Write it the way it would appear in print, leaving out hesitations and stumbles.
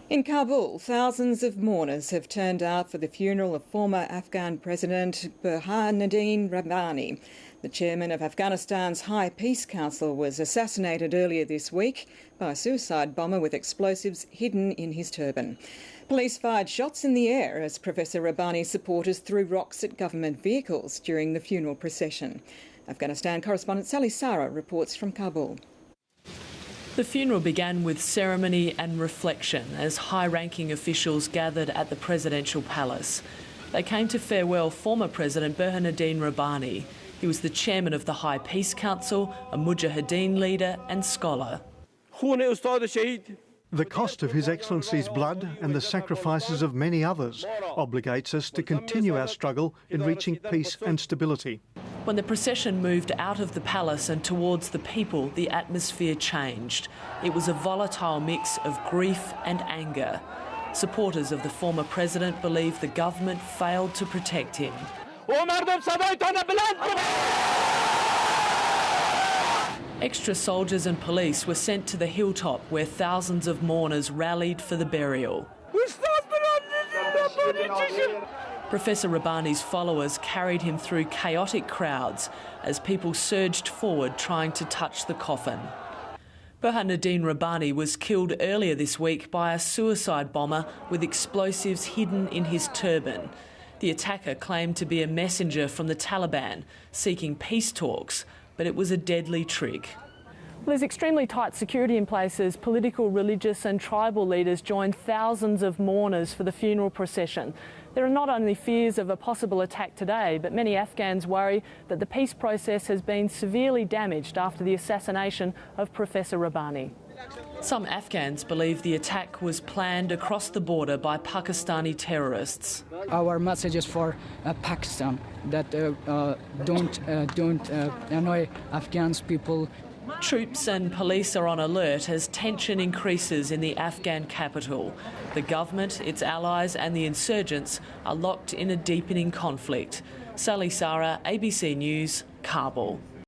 In Kabul, thousands of mourners have turned out for the funeral of former Afghan President Burhanuddin Rabbani. The chairman of Afghanistan's High Peace Council was assassinated earlier this week by a suicide bomber with explosives hidden in his turban. Police fired shots in the air as Professor Rabbani's supporters threw rocks at government vehicles during the funeral procession. Afghanistan correspondent Sally Sarah reports from Kabul. The funeral began with ceremony and reflection as high-ranking officials gathered at the presidential palace. They came to farewell former President Burhanuddin Rabbani. He was the chairman of the High Peace Council, a Mujahideen leader and scholar. The cost of His Excellency's blood and the sacrifices of many others obligates us to continue our struggle in reaching peace and stability. When the procession moved out of the palace and towards the people, the atmosphere changed. It was a volatile mix of grief and anger. Supporters of the former president believe the government failed to protect him. Extra soldiers and police were sent to the hilltop where thousands of mourners rallied for the burial. Professor Rabbani's followers carried him through chaotic crowds as people surged forward trying to touch the coffin. Burhanuddin Rabbani was killed earlier this week by a suicide bomber with explosives hidden in his turban. The attacker claimed to be a messenger from the Taliban seeking peace talks, but it was a deadly trick. Well, there's extremely tight security in place as political, religious and tribal leaders joined thousands of mourners for the funeral procession. There are not only fears of a possible attack today, but many Afghans worry that the peace process has been severely damaged after the assassination of Professor Rabbani. Some Afghans believe the attack was planned across the border by Pakistani terrorists. Our message is for Pakistan that don't annoy Afghans people. Troops and police are on alert as tension increases in the Afghan capital. The government, its allies and the insurgents are locked in a deepening conflict. Sally Sarah, ABC News, Kabul.